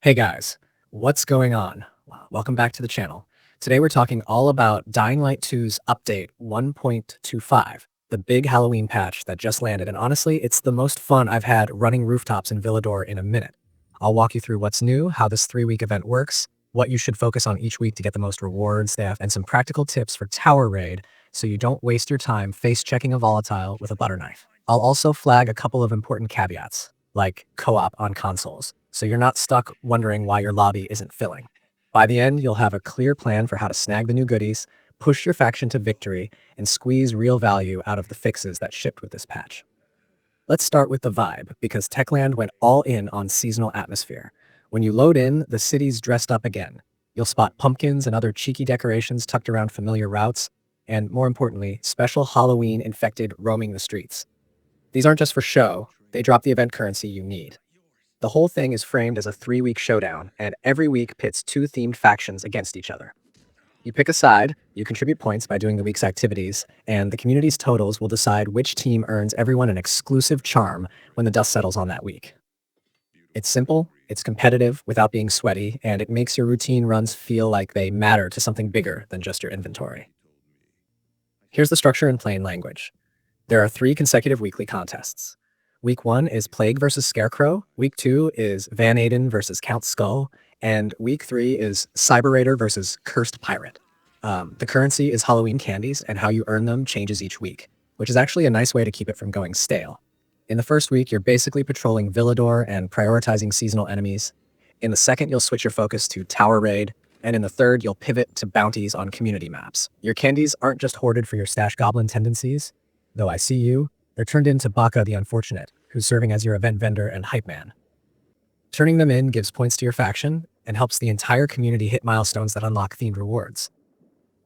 Hey guys, what's going on? Welcome back to the channel. Today we're talking all about Dying Light 2's update 1.25, the big Halloween patch that just landed, and honestly, it's the most fun I've had running rooftops in Villador in a minute. I'll walk you through what's new, how this 3-week event works, what you should focus on each week to get the most rewards, and some practical tips for tower raid so you don't waste your time face-checking a volatile with a butter knife. I'll also flag a couple of important caveats, like co-op on consoles, so you're not stuck wondering why your lobby isn't filling. By the end, you'll have a clear plan for how to snag the new goodies, push your faction to victory, and squeeze real value out of the fixes that shipped with this patch. Let's start with the vibe, because Techland went all in on seasonal atmosphere. When you load in, the city's dressed up again. You'll spot pumpkins and other cheeky decorations tucked around familiar routes, and more importantly, special Halloween infected roaming the streets. These aren't just for show, they drop the event currency you need. The whole thing is framed as a 3-week showdown, and every week pits 2 themed factions against each other. You pick a side, you contribute points by doing the week's activities, and the community's totals will decide which team earns everyone an exclusive charm when the dust settles on that week. It's simple, it's competitive without being sweaty, and it makes your routine runs feel like they matter to something bigger than just your inventory. Here's the structure in plain language. There are 3 consecutive weekly contests. Week 1 is Plague versus Scarecrow, Week 2 is Van Aiden versus Count Skull, and Week 3 is CyberRaider versus Cursed Pirate. The currency is Halloween Candies, and how you earn them changes each week, which is actually a nice way to keep it from going stale. In the first week, you're basically patrolling Villador and prioritizing seasonal enemies. In the second, you'll switch your focus to Tower Raid, and in the third, you'll pivot to bounties on community maps. Your candies aren't just hoarded for your stash goblin tendencies, though I see you. They're turned into Baka the Unfortunate, who's serving as your event vendor and hype man. Turning them in gives points to your faction and helps the entire community hit milestones that unlock themed rewards.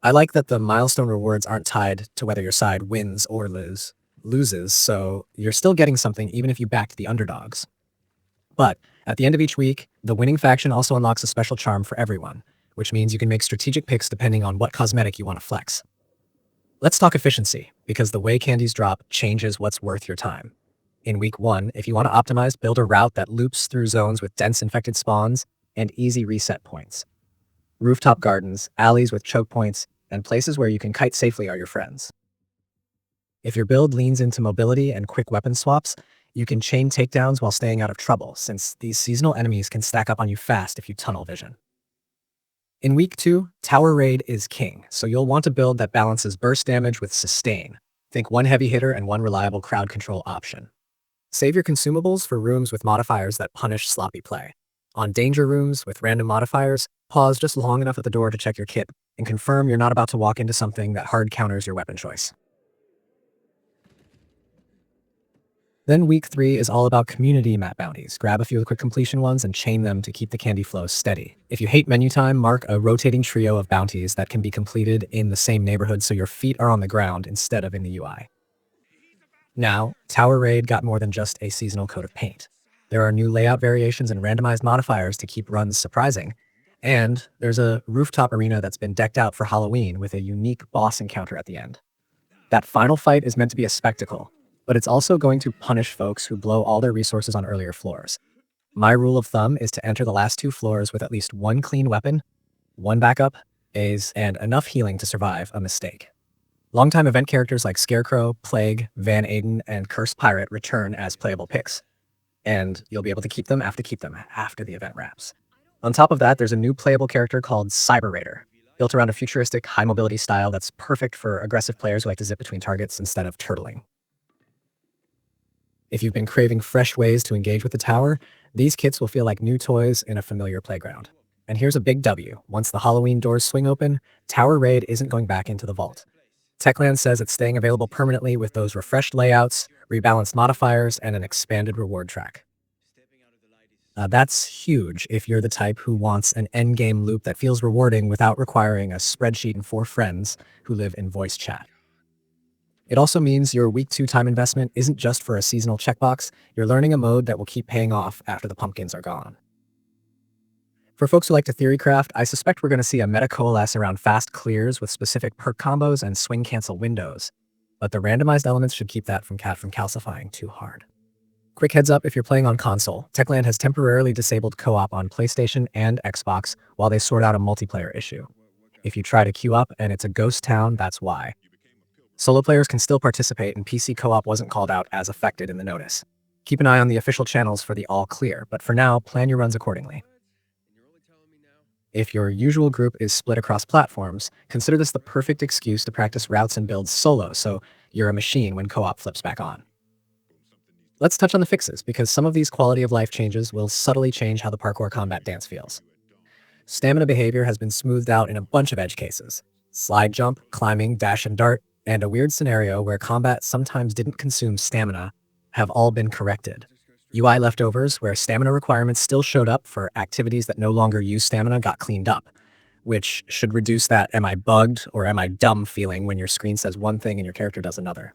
I like that the milestone rewards aren't tied to whether your side wins or loses, so you're still getting something even if you backed the underdogs. But at the end of each week, the winning faction also unlocks a special charm for everyone, which means you can make strategic picks depending on what cosmetic you want to flex. Let's talk efficiency, because the way candies drop changes what's worth your time. In Week 1, if you want to optimize, build a route that loops through zones with dense infected spawns and easy reset points. Rooftop gardens, alleys with choke points, and places where you can kite safely are your friends. If your build leans into mobility and quick weapon swaps, you can chain takedowns while staying out of trouble, since these seasonal enemies can stack up on you fast if you tunnel vision. In Week 2, Tower Raid is king, so you'll want a build that balances burst damage with sustain. Think 1 heavy hitter and 1 reliable crowd control option. Save your consumables for rooms with modifiers that punish sloppy play. On danger rooms with random modifiers, pause just long enough at the door to check your kit and confirm you're not about to walk into something that hard counters your weapon choice. Then Week 3 is all about community map bounties. Grab a few of the quick completion ones and chain them to keep the candy flow steady. If you hate menu time, mark a rotating trio of bounties that can be completed in the same neighborhood so your feet are on the ground instead of in the UI. Now, Tower Raid got more than just a seasonal coat of paint. There are new layout variations and randomized modifiers to keep runs surprising. And there's a rooftop arena that's been decked out for Halloween with a unique boss encounter at the end. That final fight is meant to be a spectacle, but it's also going to punish folks who blow all their resources on earlier floors. My rule of thumb is to enter the last 2 floors with at least 1 clean weapon, 1 backup, A's, and enough healing to survive a mistake. Longtime event characters like Scarecrow, Plague, Van Aiden, and Cursed Pirate return as playable picks, and you'll be able to keep them after the event wraps. On top of that, there's a new playable character called CyberRaider, built around a futuristic high mobility style that's perfect for aggressive players who like to zip between targets instead of turtling. If you've been craving fresh ways to engage with the tower, these kits will feel like new toys in a familiar playground. And here's a big W. Once the Halloween doors swing open, Tower Raid isn't going back into the vault. Techland says it's staying available permanently with those refreshed layouts, rebalanced modifiers, and an expanded reward track. That's huge if you're the type who wants an endgame loop that feels rewarding without requiring a spreadsheet and 4 friends who live in voice chat. It also means your Week 2 time investment isn't just for a seasonal checkbox, you're learning a mode that will keep paying off after the pumpkins are gone. For folks who like to theorycraft, I suspect we're going to see a meta coalesce around fast clears with specific perk combos and swing cancel windows, but the randomized elements should keep that from calcifying too hard. Quick heads up if you're playing on console, Techland has temporarily disabled co-op on PlayStation and Xbox while they sort out a multiplayer issue. If you try to queue up and it's a ghost town, that's why. Solo players can still participate, and PC co-op wasn't called out as affected in the notice. Keep an eye on the official channels for the all clear, but for now, plan your runs accordingly. If your usual group is split across platforms, consider this the perfect excuse to practice routes and builds solo, so you're a machine when co-op flips back on. Let's touch on the fixes, because some of these quality of life changes will subtly change how the parkour combat dance feels. Stamina behavior has been smoothed out in a bunch of edge cases. Slide jump, climbing, dash and dart, and a weird scenario where combat sometimes didn't consume stamina have all been corrected. UI leftovers, where stamina requirements still showed up for activities that no longer use stamina, got cleaned up, which should reduce that am I bugged or am I dumb feeling when your screen says one thing and your character does another.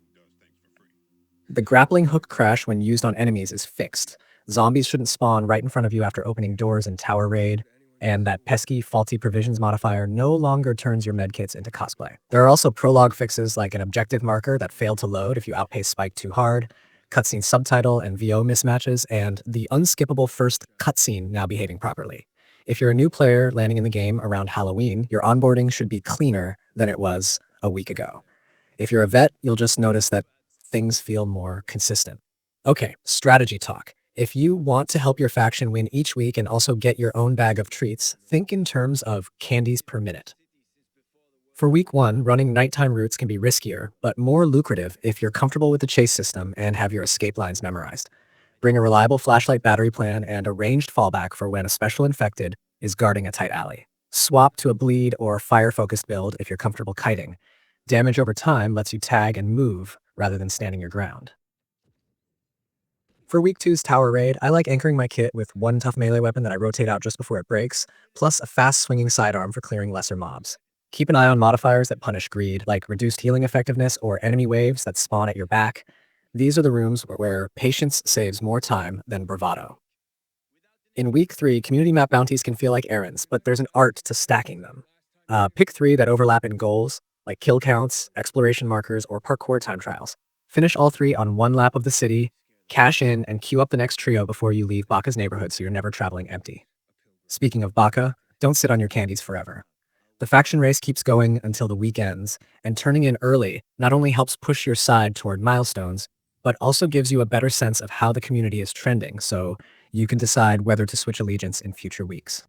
The grappling hook crash when used on enemies is fixed. Zombies shouldn't spawn right in front of you after opening doors in Tower Raid, and that pesky faulty provisions modifier no longer turns your medkits into cosplay. There are also prologue fixes like an objective marker that failed to load if you outpace Spike too hard, cutscene subtitle and VO mismatches, and the unskippable first cutscene now behaving properly. If you're a new player landing in the game around Halloween, your onboarding should be cleaner than it was a week ago. If you're a vet, you'll just notice that things feel more consistent. Okay, strategy talk. If you want to help your faction win each week and also get your own bag of treats, think in terms of candies per minute. For week 1, running nighttime routes can be riskier, but more lucrative if you're comfortable with the chase system and have your escape lines memorized. Bring a reliable flashlight battery plan and a ranged fallback for when a special infected is guarding a tight alley. Swap to a bleed or fire-focused build if you're comfortable kiting. Damage over time lets you tag and move rather than standing your ground. For week 2's Tower Raid, I like anchoring my kit with one tough melee weapon that I rotate out just before it breaks, plus a fast swinging sidearm for clearing lesser mobs. Keep an eye on modifiers that punish greed, like reduced healing effectiveness or enemy waves that spawn at your back. These are the rooms where patience saves more time than bravado. In week 3, community map bounties can feel like errands, but there's an art to stacking them. Pick 3 that overlap in goals, like kill counts, exploration markers, or parkour time trials. Finish all 3 on one lap of the city, cash in, and queue up the next trio before you leave Baka's neighborhood so you're never traveling empty. Speaking of Baka, don't sit on your candies forever. The faction race keeps going until the week ends, and turning in early not only helps push your side toward milestones, but also gives you a better sense of how the community is trending, so you can decide whether to switch allegiance in future weeks.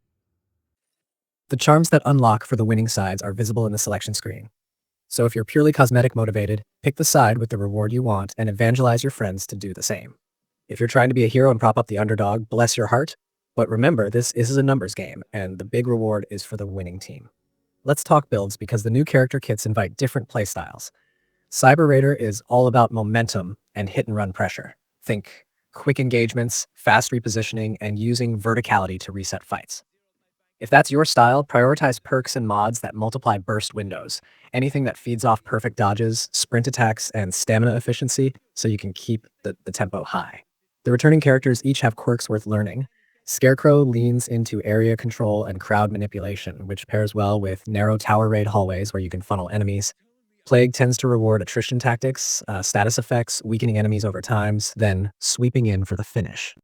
The charms that unlock for the winning sides are visible in the selection screen. So if you're purely cosmetic motivated, pick the side with the reward you want and evangelize your friends to do the same. If you're trying to be a hero and prop up the underdog, bless your heart, but remember this is a numbers game, and the big reward is for the winning team. Let's talk builds, because the new character kits invite different playstyles. CyberRaider is all about momentum and hit and run pressure. Think quick engagements, fast repositioning, and using verticality to reset fights. If that's your style, prioritize perks and mods that multiply burst windows, anything that feeds off perfect dodges, sprint attacks, and stamina efficiency so you can keep the tempo high. The returning characters each have quirks worth learning. Scarecrow leans into area control and crowd manipulation, which pairs well with narrow tower raid hallways where you can funnel enemies. Plague tends to reward attrition tactics, status effects, weakening enemies over times, then sweeping in for the finish.